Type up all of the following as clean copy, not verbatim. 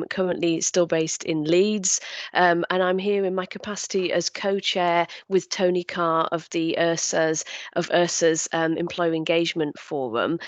currently still based in Leeds, and I'm here in my capacity as co-chair with Tony Carr of the ERSA's Employer Engagement Forum.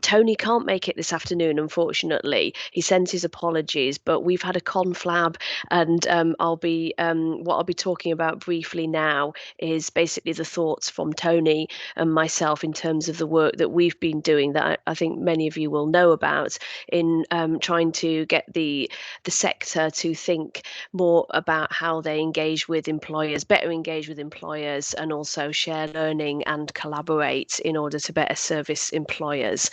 Tony can't make it this afternoon, unfortunately. He sends his apologies, but we've had a conflab, and what I'll be talking about briefly now is basically the thoughts from Tony and myself in terms of the work that we've been doing that I think many of you will know about in trying to get the sector to think more about how they engage with employers, better engage with employers, and also share learning and collaborate in order to better service employers.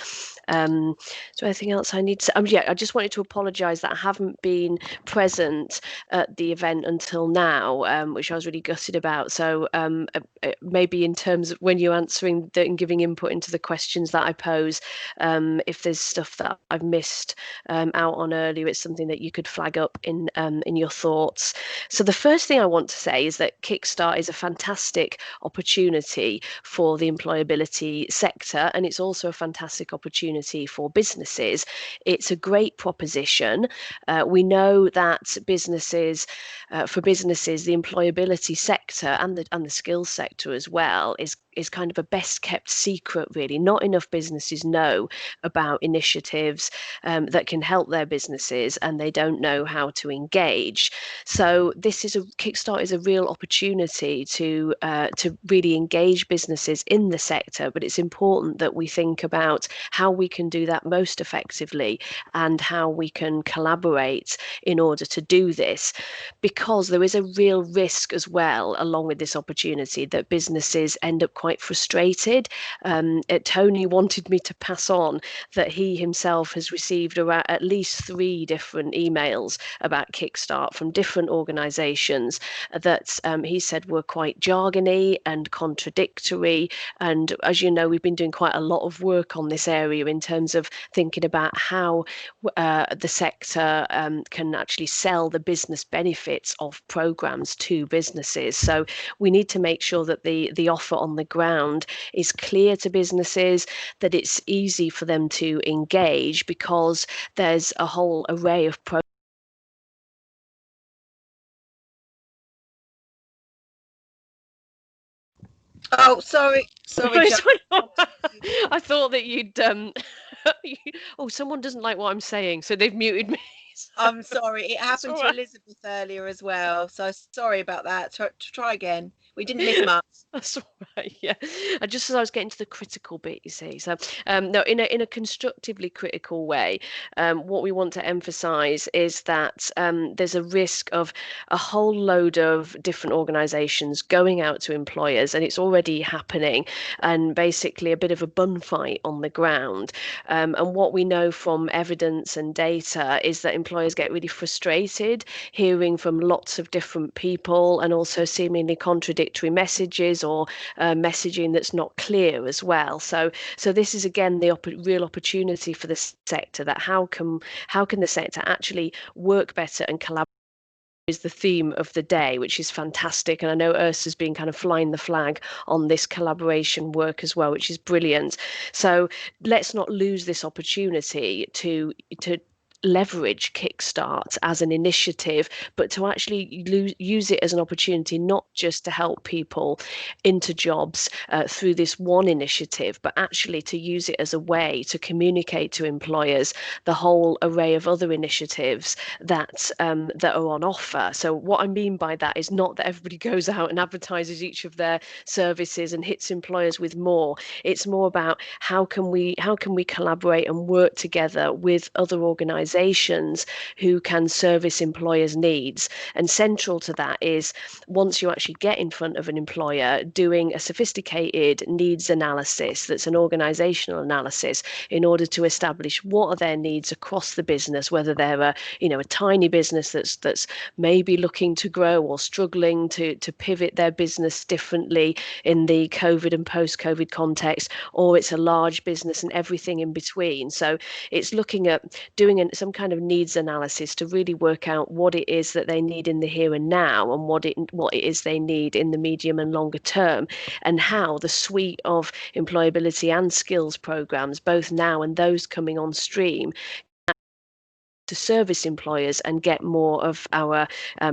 So anything else I need to say? Yeah, I just wanted to apologise that I haven't been present at the event until now, which I was really gutted about. So maybe in terms of when you're answering and giving input into the questions that I pose, if there's stuff that I've missed out on earlier, it's something that you could flag up in your thoughts. So the first thing I want to say is that Kickstart is a fantastic opportunity for the employability sector, and it's also a fantastic opportunity for businesses. It's a great proposition. We know that for businesses, the employability sector and the skills sector as well is kind of a best kept secret, really. Not enough businesses know about initiatives that can help their businesses, and they don't know how to engage. So Kickstart is a real opportunity to really engage businesses in the sector, but it's important that we think about how we can do that most effectively and how we can collaborate in order to do this, because there is a real risk as well along with this opportunity that businesses end up quite frustrated. Tony wanted me to pass on that he himself has received around at least 3 different emails about Kickstart from different organisations that he said were quite jargony and contradictory. And as you know, we've been doing quite a lot of work on this area in terms of thinking about how the sector can actually sell the business benefits of programs to businesses. So we need to make sure that the offer on the ground is clear to businesses, that it's easy for them to engage, because there's a whole array of Oh, sorry, Jo. I thought that you'd oh, someone doesn't like what I'm saying, so they've muted me. I'm sorry. It It's happened all to right. Elizabeth earlier as well. So sorry about that. Try again. We didn't miss much. That's all right. Yeah, just as I was getting to the critical bit, you see. So, no, in a constructively critical way, what we want to emphasise is that there's a risk of a whole load of different organisations going out to employers, and it's already happening, and basically a bit of a bun fight on the ground. And what we know from evidence and data is that employers get really frustrated hearing from lots of different people, and also seemingly contradictory messages or messaging that's not clear as well. So this is again the real opportunity for the sector, that how can the sector actually work better and collaborate is the theme of the day, which is fantastic. And I know ERSA's been kind of flying the flag on this collaboration work as well, which is brilliant. So let's not lose this opportunity to leverage Kickstart as an initiative, but to actually use it as an opportunity not just to help people into jobs through this one initiative, but actually to use it as a way to communicate to employers the whole array of other initiatives that are on offer. So what I mean by that is not that everybody goes out and advertises each of their services and hits employers with more. It's more about how can we collaborate and work together with other organisations who can service employers' needs. And central to that is, once you actually get in front of an employer, doing a sophisticated needs analysis that's an organisational analysis in order to establish what are their needs across the business, whether they're a tiny business that's maybe looking to grow or struggling to pivot their business differently in the COVID and post-COVID context, or it's a large business and everything in between. So it's looking at doing some kind of needs analysis to really work out what it is that they need in the here and now, and what it is they need in the medium and longer term, and how the suite of employability and skills programs, both now and those coming on stream, to service employers and get more of our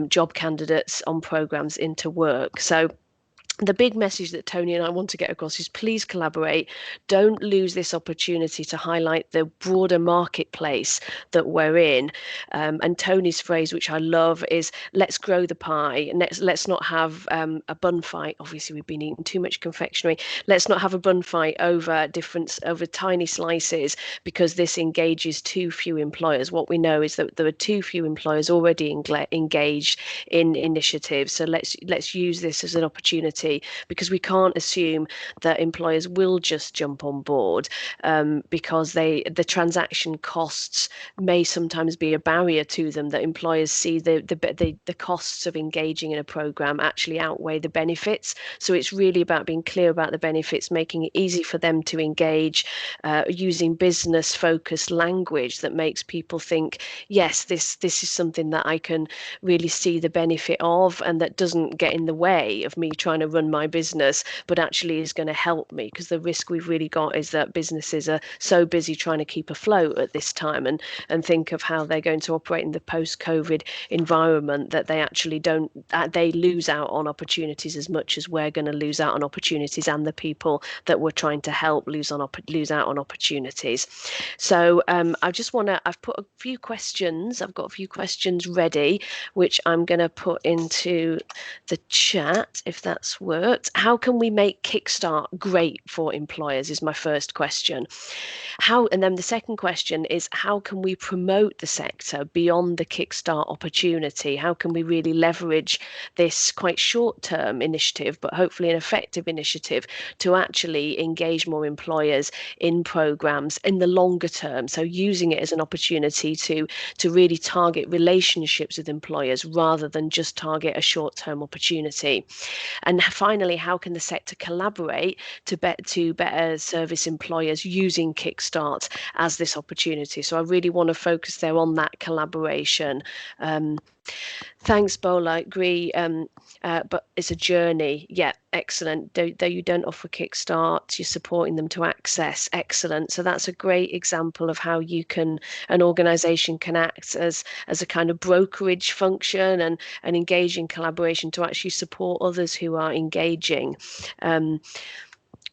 job candidates on programs into work. So the big message that Tony and I want to get across is please collaborate. Don't lose this opportunity to highlight the broader marketplace that we're in. And Tony's phrase, which I love, is let's grow the pie. And let's not have a bun fight. Obviously, we've been eating too much confectionery. Let's not have a bun fight over tiny slices, because this engages too few employers. What we know is that there are too few employers already engaged in initiatives. So let's use this as an opportunity, because we can't assume that employers will just jump on board, because the transaction costs may sometimes be a barrier to them, that employers see the costs of engaging in a program actually outweigh the benefits. So it's really about being clear about the benefits, making it easy for them to engage, using business focused language that makes people think, yes, this is something that I can really see the benefit of, and that doesn't get in the way of me trying to run my business, but actually is going to help me. Because the risk we've really got is that businesses are so busy trying to keep afloat at this time, and think of how they're going to operate in the post-COVID environment, that they actually don't, they lose out on opportunities as much as we're going to lose out on opportunities, and the people that we're trying to help lose out on opportunities. So I've put a few questions. I've got a few questions ready, which I'm going to put into the chat, if that's worked. How can we make Kickstart great for employers is my first question. And then the second question is, how can we promote the sector beyond the Kickstart opportunity? How can we really leverage this quite short-term initiative, but hopefully an effective initiative, to actually engage more employers in programs in the longer term? So using it as an opportunity to really target relationships with employers rather than just target a short-term opportunity. And finally, how can the sector collaborate to better service employers using Kickstart as this opportunity? So I really want to focus there on that collaboration. Thanks, Bola. I agree. But it's a journey. Yeah, excellent. Though you don't offer Kickstart, you're supporting them to access. Excellent. So that's a great example of how an organisation can act as a kind of brokerage function, and engage in collaboration to actually support others who are engaging.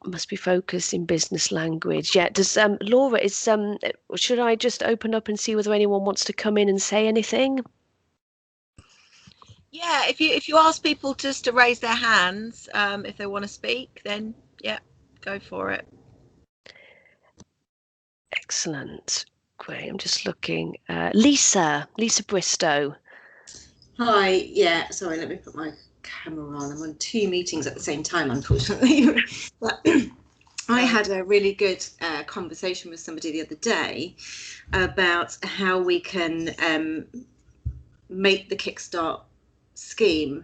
Must be focused in business language. Yeah. Does Laura, should I just open up and see whether anyone wants to come in and say anything? Yeah, if you ask people just to raise their hands, if they want to speak, then yeah, go for it. Excellent. Great. I'm just looking. Lisa Bristow. Hi. Yeah. Sorry. Let me put my camera on. I'm on 2 meetings at the same time, unfortunately. But I had a really good conversation with somebody the other day about how we can make the Kickstart scheme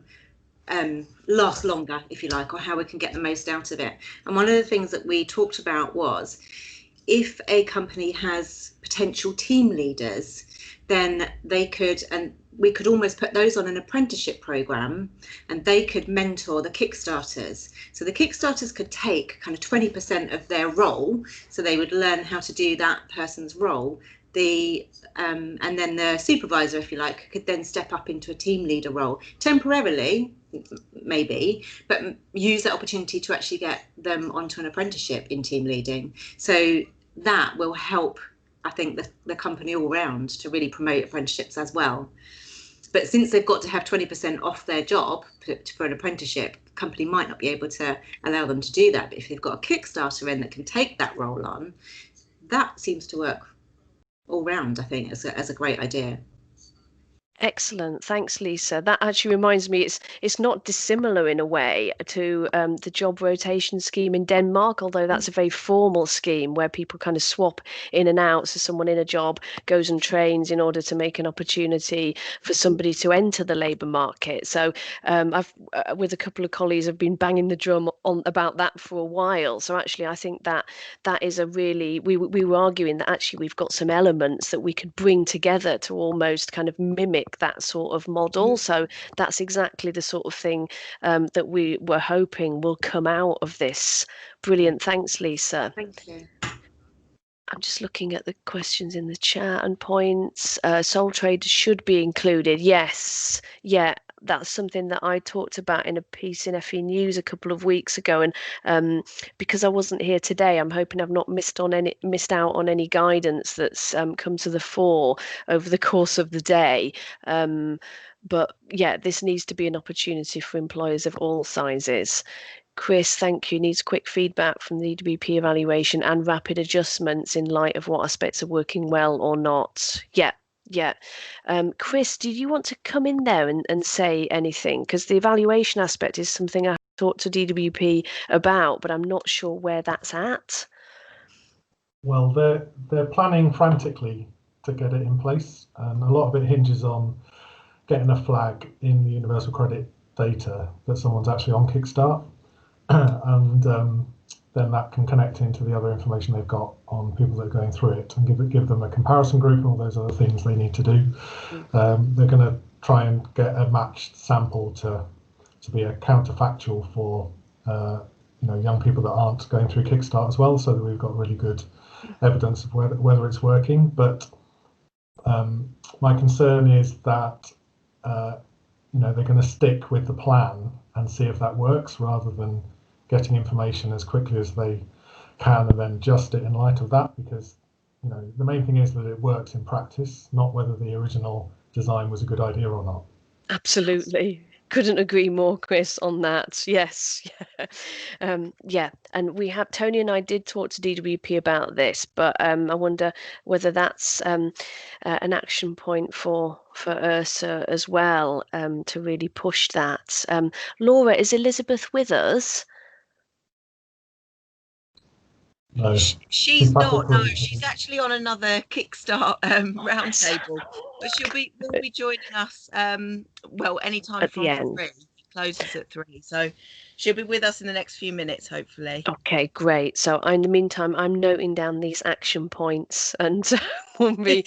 last longer, if you like, or how we can get the most out of it. And one of the things that we talked about was, if a company has potential team leaders, then they could, and we could almost put those on an apprenticeship program, and they could mentor the Kickstarters. So the Kickstarters could take kind of 20% of their role, so they would learn how to do that person's role. And then the supervisor, if you like, could then step up into a team leader role temporarily, maybe, but use that opportunity to actually get them onto an apprenticeship in team leading. So that will help, I think, the company all round to really promote apprenticeships as well. But since they've got to have 20% off their job for an apprenticeship, the company might not be able to allow them to do that. But if they've got a Kickstarter in that can take that role on, that seems to work all round, I think, as a great idea. Excellent. Thanks, Lisa. That actually reminds me, it's not dissimilar in a way to the job rotation scheme in Denmark, although that's a very formal scheme where people kind of swap in and out. So someone in a job goes and trains in order to make an opportunity for somebody to enter the labour market. So I've, with a couple of colleagues, I've been banging the drum about that for a while. So actually, I think that is a really, we were arguing that actually we've got some elements that we could bring together to almost kind of mimic that sort of model. So that's exactly the sort of thing that we were hoping will come out of this. Brilliant. Thanks, Lisa. Thank you. I'm just looking at the questions in the chat and points. Sole traders should be included. Yes. Yeah. That's something that I talked about in a piece in FE News a couple of weeks ago, and because I wasn't here today, I'm hoping I've not missed out on any guidance that's come to the fore over the course of the day. But yeah, this needs to be an opportunity for employers of all sizes. Chris, thank you. Needs quick feedback from the EWP evaluation and rapid adjustments in light of what aspects are working well or not. Yeah. Chris, did you want to come in there and say anything? Because the evaluation aspect is something I talked to DWP about, but I'm not sure where that's at. Well, they're planning frantically to get it in place, and a lot of it hinges on getting a flag in the universal credit data that someone's actually on Kickstart, and then that can connect into the other information they've got on people that are going through it, and give them a comparison group and all those other things they need to do. They're going to try and get a matched sample to be a counterfactual for young people that aren't going through Kickstart as well, so that we've got really good evidence of whether it's working. But my concern is that they're going to stick with the plan and see if that works, rather than getting information as quickly as they can and then adjust it in light of that, because the main thing is that it works in practice, not whether the original design was a good idea or not. Absolutely. Couldn't agree more, Chris, on that. Yes. Yeah. And we have, Tony and I did talk to DWP about this, but I wonder whether that's an action point for ERSA as well, to really push that. Laura, is Elizabeth with us? No, she's not. No, she's actually on another Kickstart roundtable, but will be joining us. Anytime At from the end. 3. It closes at 3, so she'll be with us in the next few minutes, hopefully. Okay, great. So in the meantime, I'm noting down these action points, and we'll be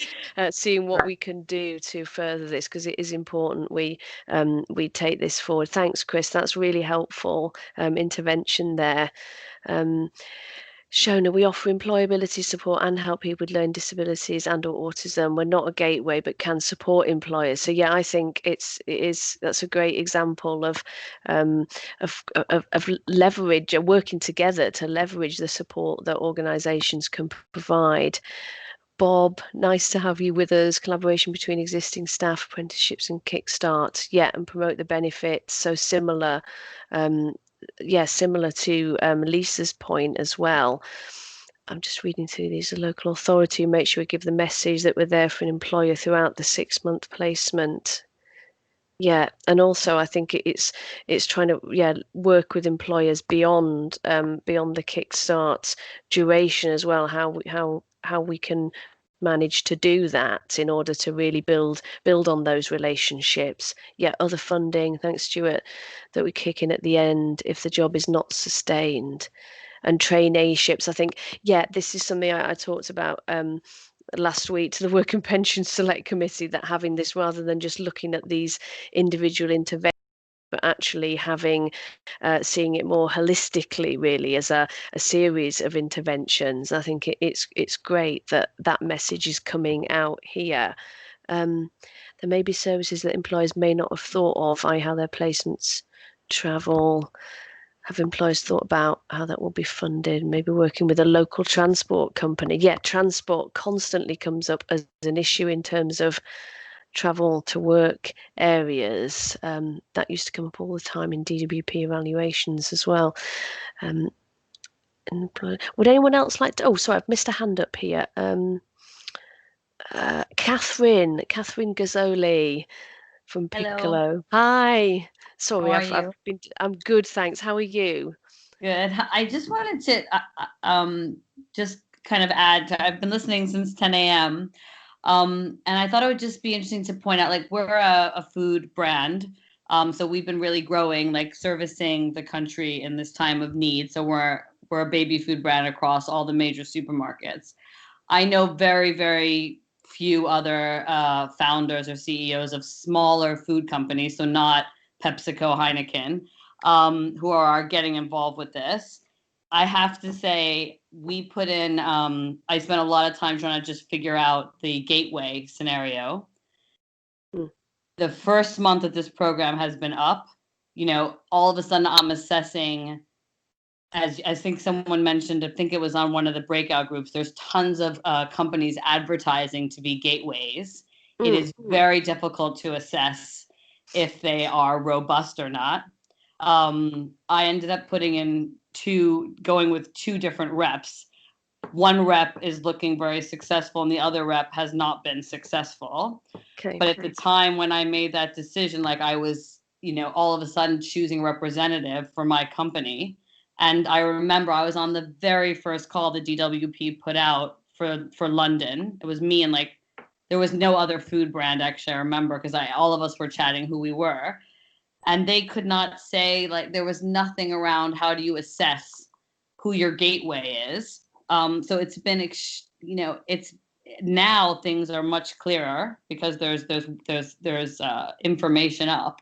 seeing what we can do to further this, because it is important we take this forward. Thanks, Chris. That's really helpful intervention there. Shona, we offer employability support and help people with learning disabilities and or autism. We're not a gateway, but can support employers. So yeah, I think that's a great example of leverage, working together to leverage the support that organisations can provide. Bob, nice to have you with us. Collaboration between existing staff, apprenticeships and Kickstart. Yeah, and promote the benefits. So similar similar to Lisa's point as well. I'm just reading through these. The local authority, make sure we give the message that we're there for an employer throughout the 6-month placement. Yeah, and also I think it's trying to work with employers beyond the Kickstart duration as well. How we can manage to do that in order to really build on those relationships. Yeah, other funding, thanks Stuart, that we kick in at the end if the job is not sustained. And traineeships, I think, this is something I talked about last week to the Work and Pension Select Committee, that having this, rather than just looking at these individual interventions, but actually seeing it more holistically, really, as a series of interventions. I think it's great that message is coming out here. There may be services that employers may not have thought of, how their placements travel. Have employers thought about how that will be funded? Maybe working with a local transport company. Yeah, transport constantly comes up as an issue in terms of travel to work areas. That used to come up all the time in DWP evaluations as well. Would anyone else like to? Oh, sorry, I've missed a hand up here. Catherine Gazzoli from Piccolo. Hello. Hi. Sorry, How are you? I'm good, thanks. How are you? Good. I just wanted to just kind of add to, I've been listening since 10 a.m. And I thought it would just be interesting to point out, like, we're a food brand. So we've been really growing, like servicing the country in this time of need. So we're a baby food brand across all the major supermarkets. I know very, very few other founders or CEOs of smaller food companies, so not PepsiCo, Heineken, who are getting involved with this. I have to say, we put in, I spent a lot of time trying to just figure out the gateway scenario. The first month that this program has been up, all of a sudden I'm assessing, as I think someone mentioned, I think it was on one of the breakout groups, there's tons of companies advertising to be gateways. It is very difficult to assess if they are robust or not. I ended up going with two different reps. One rep is looking very successful and the other rep has not been successful. Okay. But at the time when I made that decision, like I was, all of a sudden choosing representative for my company. And I remember I was on the very first call the DWP put out for London. It was me and there was no other food brand, actually, I remember, because all of us were chatting who we were. And they could not say, there was nothing around how do you assess who your gateway is. So it's been, it's now things are much clearer because there's information up.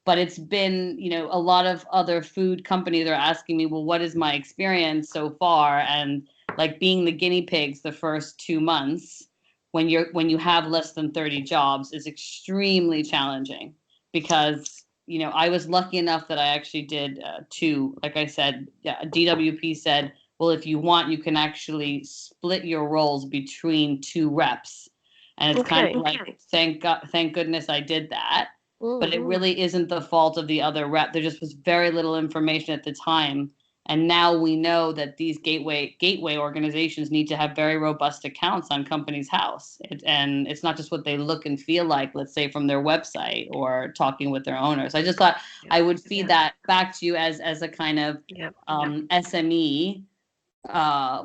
But it's been, a lot of other food companies are asking me, well, what is my experience so far? And being the guinea pigs the first 2 months when you have less than 30 jobs is extremely challenging because, I was lucky enough that I actually did two. Like I said, DWP said, well, if you want, you can actually split your roles between two reps. And it's kind of thank goodness I did that. But it really isn't the fault of the other rep. There just was very little information at the time. And now we know that these gateway organizations need to have very robust accounts on Companies House. And it's not just what they look and feel like, let's say, from their website or talking with their owners. I just thought I would feed that back to you as a kind of SME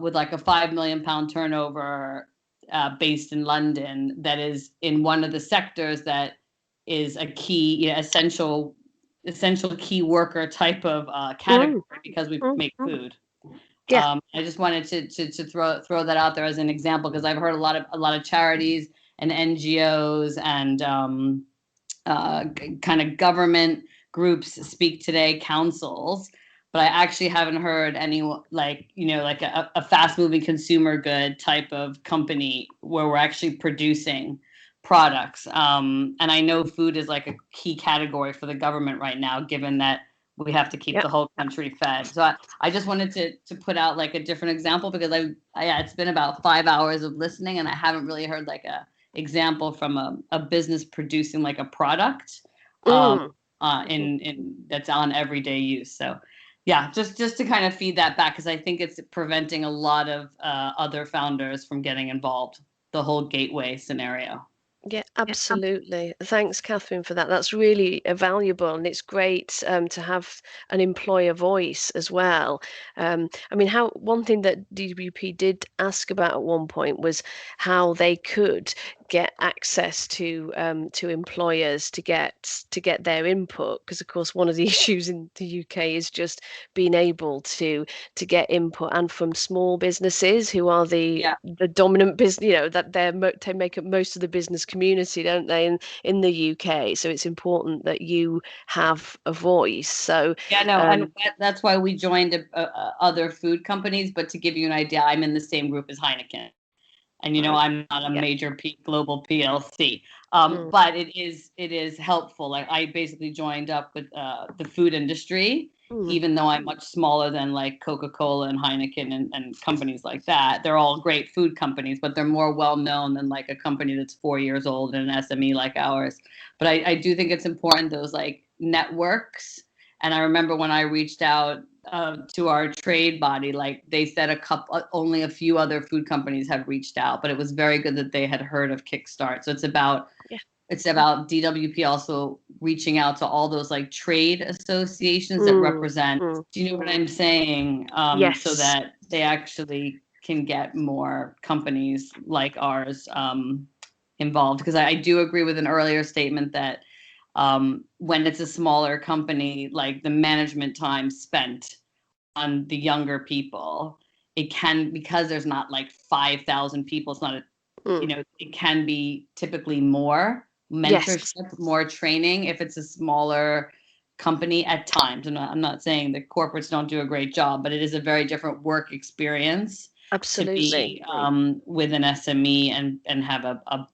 with a £5 million turnover based in London that is in one of the sectors that is a key, essential key worker type of category because we make food. I just wanted to throw that out there as an example because I've heard a lot of charities and NGOs and kind of government groups speak today, councils, but I actually haven't heard any a fast moving consumer good type of company where we're actually producing products. And I know food is a key category for the government right now, given that we have to keep the whole country fed. So I just wanted to put out a different example because it's been about 5 hours of listening and I haven't really heard a example from a business producing a product in that's on everyday use. So just to kind of feed that back because I think it's preventing a lot of other founders from getting involved, the whole gateway scenario. Yeah, absolutely. Thanks, Catherine, for that. That's really valuable, and it's great to have an employer voice as well. One thing that DWP did ask about at one point was how they could get access to employers to get their input, because of course one of the issues in the UK is just being able to get input, and from small businesses who are the dominant business, that they make up most of the business community, don't they, in the UK? So it's important that you have a voice. So and that's why we joined other food companies. But to give you an idea, I'm in the same group as Heineken. And I'm not a major global PLC, but it is helpful. I basically joined up with the food industry, even though I'm much smaller than Coca-Cola and Heineken and companies like that. They're all great food companies, but they're more well known than a company that's 4 years old and an SME like ours. But I do think it's important, those networks. And I remember when I reached out to our trade body, they said only a few other food companies have reached out, but it was very good that they had heard of Kickstart. So it's about DWP also reaching out to all those trade associations that represent. Do you know what I'm saying? Yes. So that they actually can get more companies like ours involved. Because I do agree with an earlier statement that when it's a smaller company, the management time spent on the younger people, it can, because there's not 5,000 people, it's not it can be typically more mentorship, more training if it's a smaller company at times. I'm not saying that corporates don't do a great job, but it is a very different work experience Absolutely. to be with an SME and have a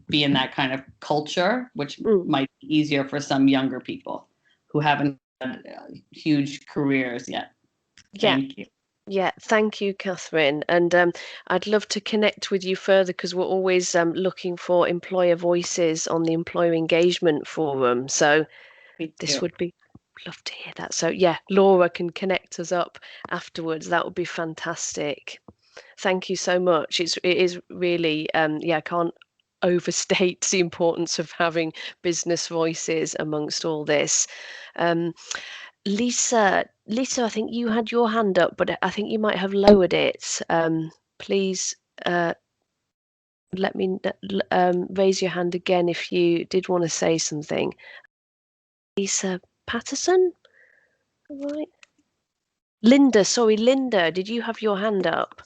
be in that kind of culture, which might be easier for some younger people who haven't had huge careers yet. Thank you. Yeah, thank you, Catherine. And I'd love to connect with you further because we're always looking for employer voices on the Employer Engagement Forum. So this would be, love to hear that. So yeah, Laura can connect us up afterwards. That would be fantastic. Thank you so much. It is really, I can't overstate the importance of having business voices amongst all this. Lisa, I think you had your hand up, but I think you might have lowered it. Please let me raise your hand again if you did want to say something. Lisa Patterson? All right. Linda, did you have your hand up?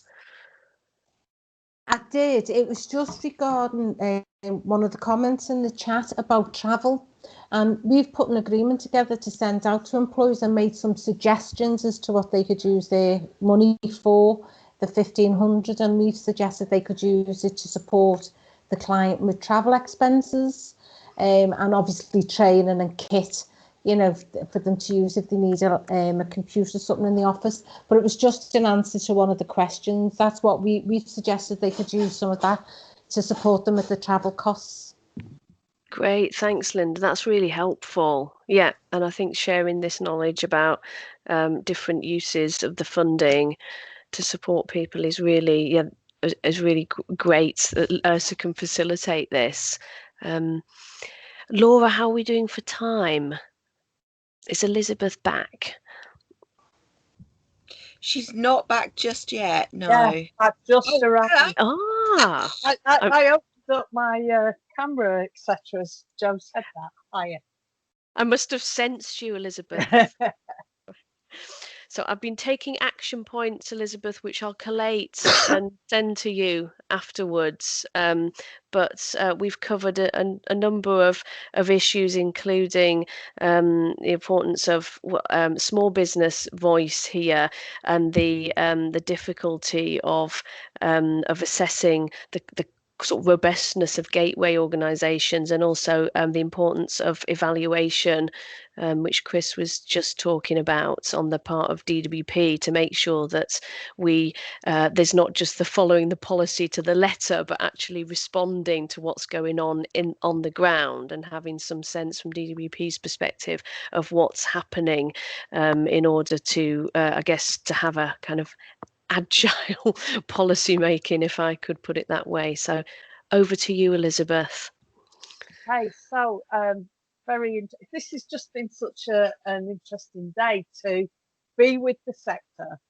I did. It was just regarding one of the comments in the chat about travel. We've put an agreement together to send out to employers and made some suggestions as to what they could use their money for, the 1,500, and we've suggested they could use it to support the client with travel expenses, and obviously training and kit, for them to use if they need a computer or something in the office. But it was just an answer to one of the questions. That's what we've suggested they could use some of that to support them with the travel costs. Great, thanks, Linda. That's really helpful. Yeah, and I think sharing this knowledge about different uses of the funding to support people is really, great that ERSA can facilitate this. Laura, how are we doing for time? Is Elizabeth back? She's not back just yet. No. Yeah, I've just arrived. Ah, I opened up my camera, etc. As Jo said that. Hiya. I must have sensed you, Elizabeth. So I've been taking action points, Elizabeth, which I'll collate and send to you afterwards. But we've covered a number of issues, including the importance of small business voice here, and the difficulty of assessing the sort of robustness of gateway organisations, and also the importance of evaluation, which Chris was just talking about on the part of DWP, to make sure that we there's not just the following the policy to the letter, but actually responding to what's going on the ground, and having some sense from DWP's perspective of what's happening, in order to I guess to have a kind of agile policy making, if I could put it that way. So over to you, Elizabeth. Okay, so this has just been such an interesting day to be with the sector.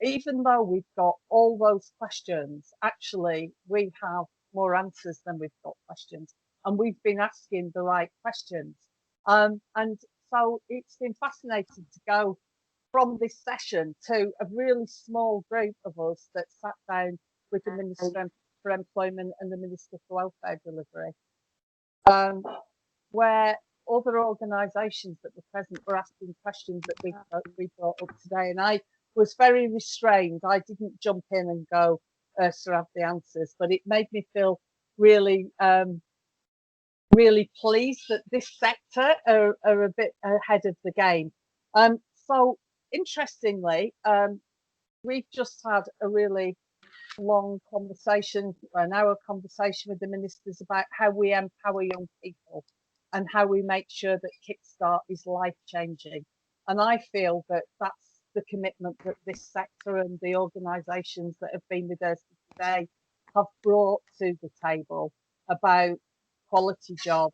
Even though we've got all those questions, actually we have more answers than we've got questions, and we've been asking the right questions. And so it's been fascinating to go from this session to a really small group of us that sat down with the Minister for Employment and the Minister for Welfare Delivery, where other organisations that were present were asking questions that we brought up today. And I was very restrained. I didn't jump in and go, ERSA have the answers, but it made me feel really, really pleased that this sector are a bit ahead of the game. So interestingly, we've just had a really long conversation, an hour conversation with the ministers about how we empower young people and how we make sure that Kickstart is life-changing. And I feel that that's the commitment that this sector and the organisations that have been with us today have brought to the table about quality jobs,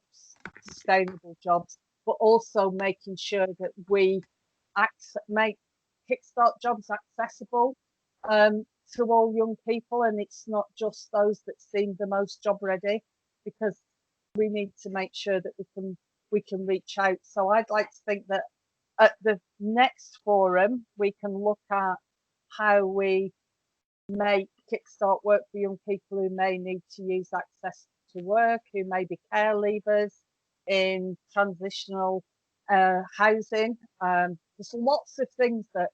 sustainable jobs, but also making sure that we make Kickstart jobs accessible to all young people, and it's not just those that seem the most job ready, because we need to make sure that we can reach out. So I'd like to think that at the next forum we can look at how we make Kickstart work for young people who may need to use access to work, who may be care leavers in transitional housing. There's lots of things that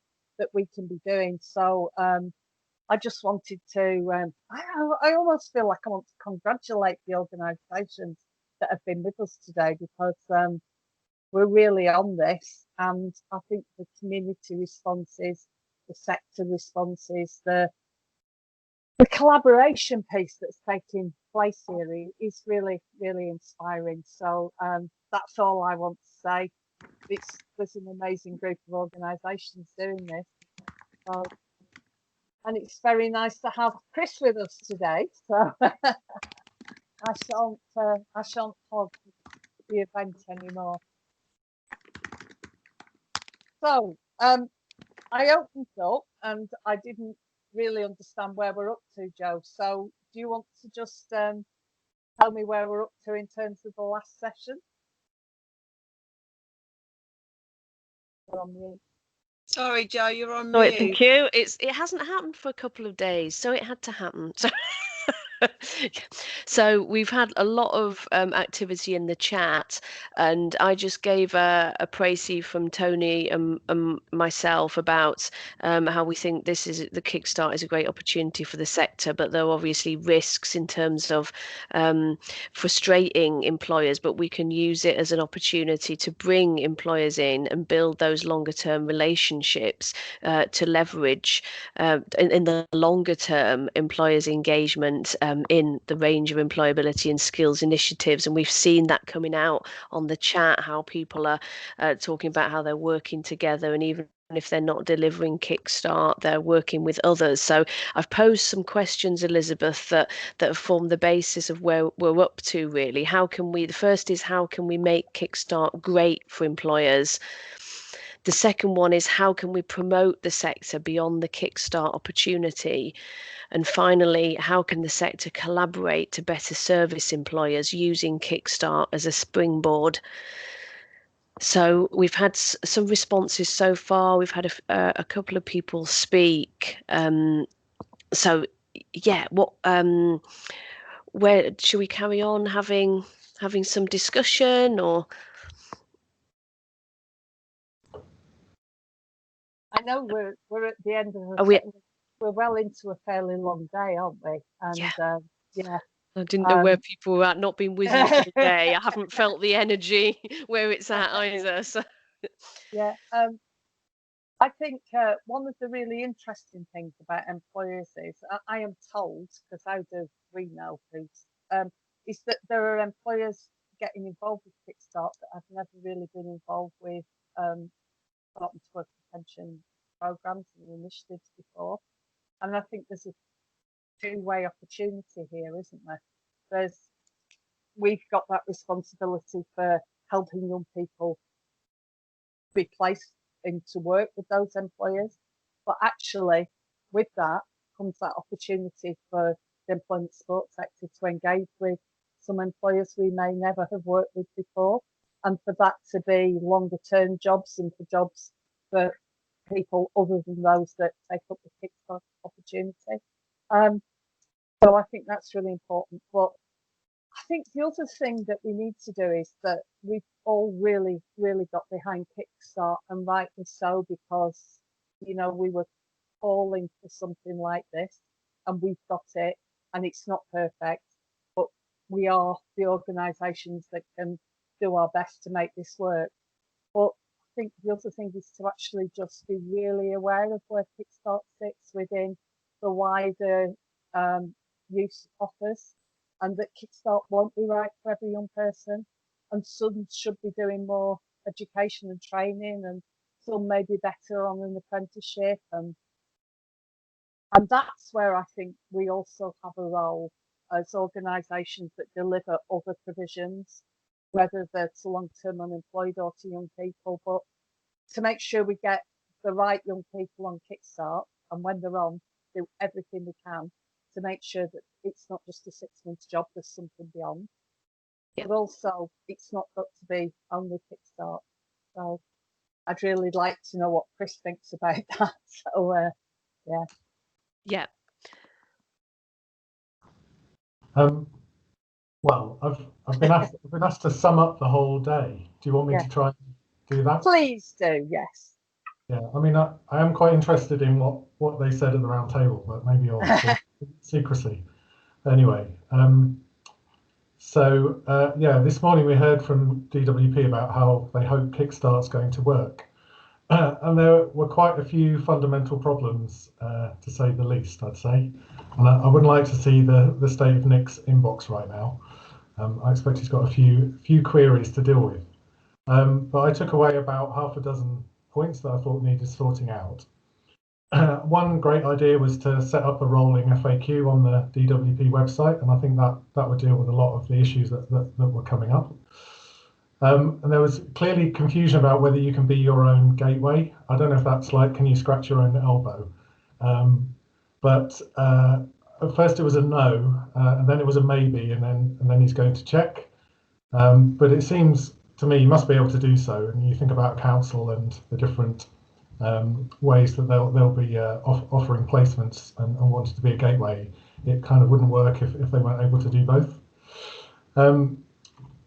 we can be doing. So I just wanted to, I almost feel like I want to congratulate the organisations that have been with us today, because we're really on this, and I think the community responses, the sector responses, the collaboration piece that's taking place here is really, really inspiring. So that's all I want to say. There's an amazing group of organisations doing this. So, and it's very nice to have Chris with us today. So I shan't hog the event anymore. So I opened up and I didn't really understand where we're up to, Jo. So do you want to just tell me where we're up to in terms of the last session? We're on mute. Sorry, Jo, you're on Sorry, mute. thank you. It hasn't happened for a couple of days, so it had to happen. So we've had a lot of activity in the chat, and I just gave a précis from Tony and myself about how we think the Kickstart is a great opportunity for the sector, but there are obviously risks in terms of frustrating employers, but we can use it as an opportunity to bring employers in and build those longer term relationships to leverage in the longer term employers' engagement in the range of employability and skills initiatives. And we've seen that coming out on the chat, how people are talking about how they're working together, and even if they're not delivering Kickstart, they're working with others. So I've posed some questions, Elizabeth, that form the basis of where we're up to, really. The first is, how can we make Kickstart great for employers? The second one is, how can we promote the sector beyond the Kickstart opportunity? And finally, how can the sector collaborate to better service employers using Kickstart as a springboard? So we've had some responses so far. We've had a couple of people speak. So yeah, where should we carry on having some discussion, or? I know we're at the end of we're well into a fairly long day, aren't we? And yeah. I didn't know where people were at, not been with you for the day. I haven't felt the energy where it's at either. So. Yeah, I think one of the really interesting things about employers is, I am told, because how do we know, please, is that there are employers getting involved with Kickstart that have never really been involved with department work pension programs and initiatives before. And I think there's a two-way opportunity here, isn't there? We've got that responsibility for helping young people be placed into work with those employers, but actually with that comes that opportunity for the employment support sector to engage with some employers we may never have worked with before, and for that to be longer term jobs and for jobs for people other than those that take up the Kickstart opportunity. So I think that's really important. But I think the other thing that we need to do is that we've all really, really got behind Kickstart, and rightly so, because, you know, we were calling for something like this and we've got it, and it's not perfect, but we are the organisations that can do our best to make this work. But I think the other thing is to actually just be really aware of where Kickstart sits within the wider youth offers, and that Kickstart won't be right for every young person, and some should be doing more education and training, and some may be better on an apprenticeship, and that's where I think we also have a role as organisations that deliver other provisions, whether they're to long-term unemployed or to young people, but to make sure we get the right young people on Kickstart, and when they're on, do everything we can to make sure that it's not just a 6-month job, there's something beyond. Yep. But also, it's not got to be only Kickstart. So I'd really like to know what Chris thinks about that. So, yeah. Yeah. Well, I've been asked to sum up the whole day. Do you want me to try do that? Please do, yes. Yeah, I mean, I am quite interested in what they said at the round table, but maybe I'll secrecy. Anyway, yeah, this morning we heard from DWP about how they hope Kickstart's going to work. And there were quite a few fundamental problems, to say the least, I'd say. And I wouldn't like to see the state of Nick's inbox right now. I expect he's got a few queries to deal with. But I took away about half a dozen points that I thought needed sorting out. One great idea was to set up a rolling FAQ on the DWP website, and I think that would deal with a lot of the issues that were coming up. And there was clearly confusion about whether you can be your own gateway. I don't know if that's like, can you scratch your own elbow? But at first it was a no, and then it was a maybe, and then he's going to check. But it seems to me you must be able to do so. And you think about council and the different ways that they'll be offering placements and wanting to be a gateway. It kind of wouldn't work if they weren't able to do both.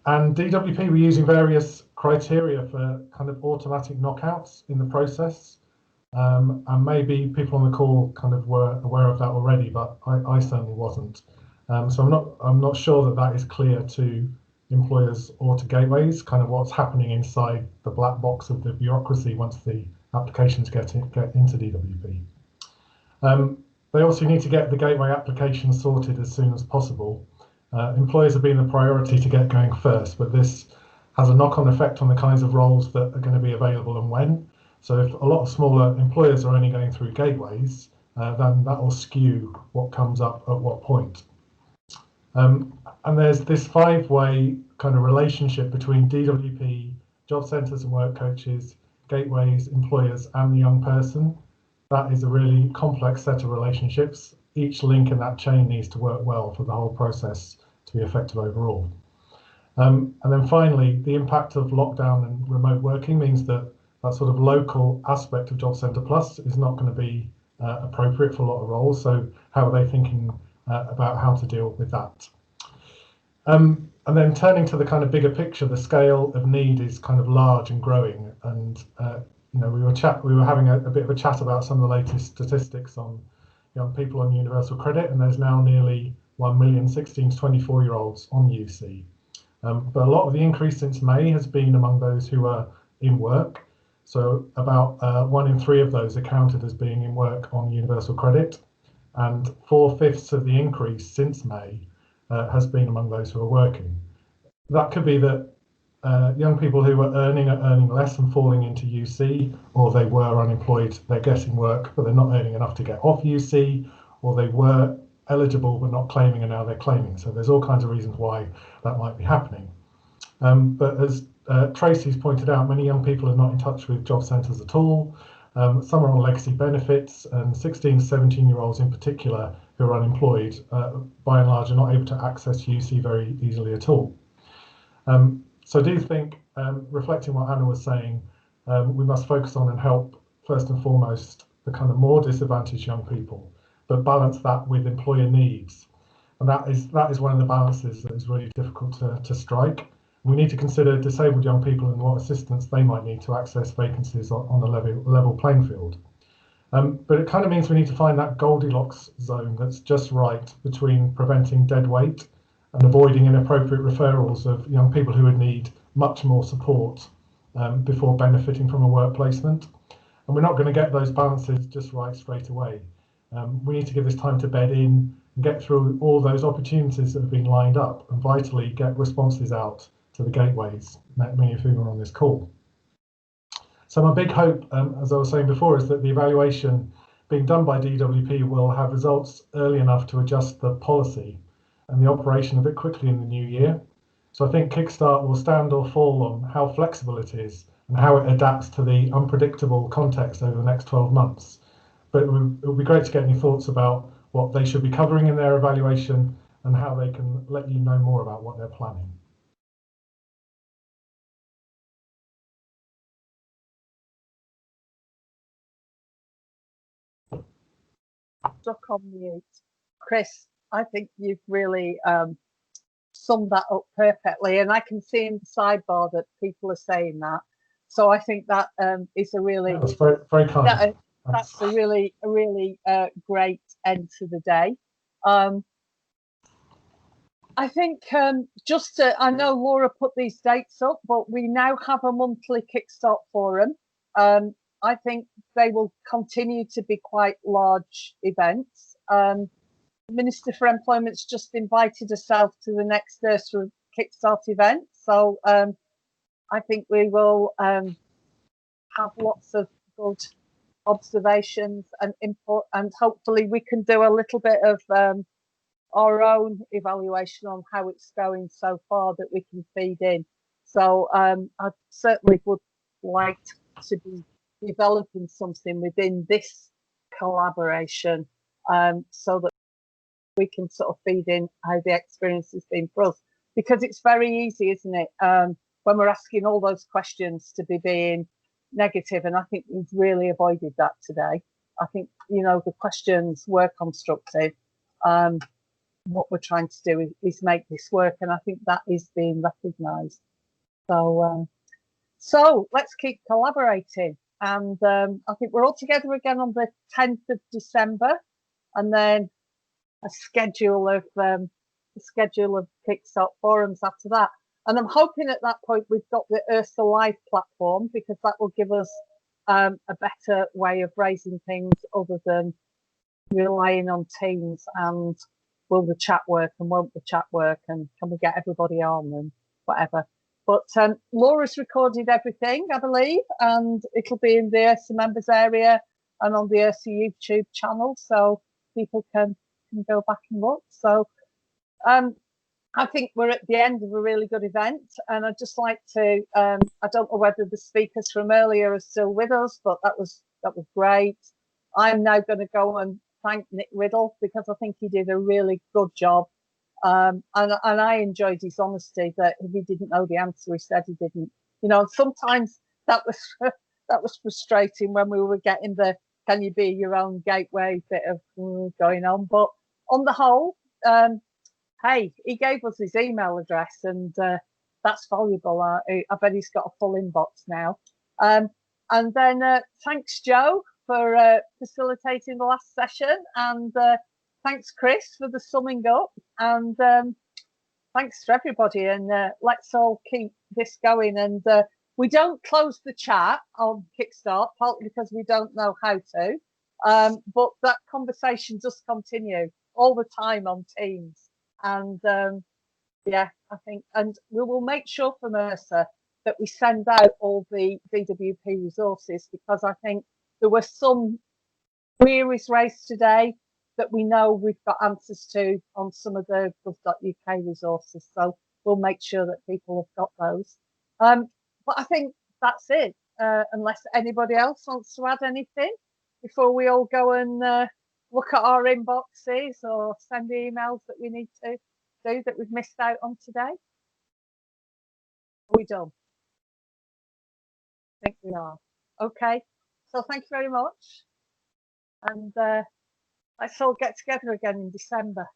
And DWP were using various criteria for kind of automatic knockouts in the process. And maybe people on the call kind of were aware of that already, but I certainly wasn't. So I'm not sure that is clear to employers or to gateways, kind of what's happening inside the black box of the bureaucracy once the applications get into DWP. They also need to get the gateway application sorted as soon as possible. Employers have been the priority to get going first, but this has a knock-on effect on the kinds of roles that are going to be available and when. So if a lot of smaller employers are only going through gateways, then that will skew what comes up at what point. And there's this five-way kind of relationship between DWP, job centres and work coaches, gateways, employers, and the young person. That is a really complex set of relationships. Each link in that chain needs to work well for the whole process to be effective overall. And then finally, the impact of lockdown and remote working means that sort of local aspect of Job Centre Plus is not going to be appropriate for a lot of roles. So how are they thinking about how to deal with that? And then turning to the kind of bigger picture, the scale of need is kind of large and growing. And we were having a bit of a chat about some of the latest statistics on young people on universal credit, and there's now nearly 1 million 16 to 24-year-olds on UC. But a lot of the increase since May has been among those who are in work. So about 1 in 3 of those are counted as being in work on universal credit, and 4/5 of the increase since May has been among those who are working. That could be that young people who are earning less and falling into UC, or they were unemployed, they're getting work, but they're not earning enough to get off UC, or they were eligible but not claiming and now they're claiming. So there's all kinds of reasons why that might be happening. But as Tracy's pointed out, many young people are not in touch with job centres at all. Some are on legacy benefits, and 16 to 17-year-olds in particular who are unemployed, by and large, are not able to access UC very easily at all. So I do think, reflecting what Anna was saying, we must focus on and help, first and foremost, the kind of more disadvantaged young people, but balance that with employer needs. And that is one of the balances that is really difficult to strike. We need to consider disabled young people and what assistance they might need to access vacancies on a level playing field. But it kind of means we need to find that Goldilocks zone that's just right between preventing dead weight and avoiding inappropriate referrals of young people who would need much more support before benefiting from a work placement. And we're not going to get those balances just right straight away. We need to give this time to bed in and get through all those opportunities that have been lined up, and vitally get responses out to the gateways, many of whom are on this call. So my big hope, as I was saying before, is that the evaluation being done by DWP will have results early enough to adjust the policy and the operation a bit quickly in the new year. So I think Kickstart will stand or fall on how flexible it is and how it adapts to the unpredictable context over the next 12 months. But it would be great to get any thoughts about what they should be covering in their evaluation and how they can let you know more about what they're planning. Stuck on mute. Chris, I think you've really summed that up perfectly, and I can see in the sidebar that people are saying that. So I think that is a really That's very, very kind. that's a really great end to the day. I think just to, I know Laura put these dates up, but we now have a monthly Kickstart forum. I think they will continue to be quite large events. The Minister for Employment's just invited herself to the next ERSA Kickstart event. So I think we will have lots of good observations and input, and hopefully we can do a little bit of our own evaluation on how it's going so far that we can feed in. So I certainly would like to be developing something within this collaboration so that we can sort of feed in how the experience has been for us. Because it's very easy, isn't it, when we're asking all those questions to be being negative, and I think we've really avoided that today. I think, you know, the questions were constructive. What we're trying to do is make this work, and I think that is being recognised. So, so let's keep collaborating, and I think we're all together again on the 10th of December, and then a schedule of Kickstart forums after that. And I'm hoping at that point we've got the ERSA Live platform, because that will give us a better way of raising things other than relying on Teams and will the chat work and won't the chat work and can we get everybody on and whatever. But Laura's recorded everything, I believe, and it'll be in the ERSA members area and on the ERSA YouTube channel, so people can go back and look. So I think we're at the end of a really good event, and I'd just like to, I don't know whether the speakers from earlier are still with us, but that was great. I'm now going to go and thank Nick Riddle, because I think he did a really good job. And I enjoyed his honesty, that if he didn't know the answer, he said he didn't. You know, sometimes that was frustrating when we were getting the can you be your own gateway bit of going on. But on the whole, hey, he gave us his email address, and that's valuable. I bet he's got a full inbox now. And then thanks, Jo, for facilitating the last session, and thanks, Chris, for the summing up, and thanks to everybody, and let's all keep this going. And we don't close the chat on Kickstart, partly because we don't know how to, but that conversation does continue all the time on Teams. And yeah, I think, and we will make sure from ERSA that we send out all the VWP resources, because I think there were some queries raised today that we know we've got answers to on some of the gov.uk resources. So we'll make sure that people have got those. But I think that's it, unless anybody else wants to add anything before we all go and look at our inboxes or send the emails that we need to do that we've missed out on today. Are we done? I think we are. Okay, so thank you very much, and let's all get together again in December.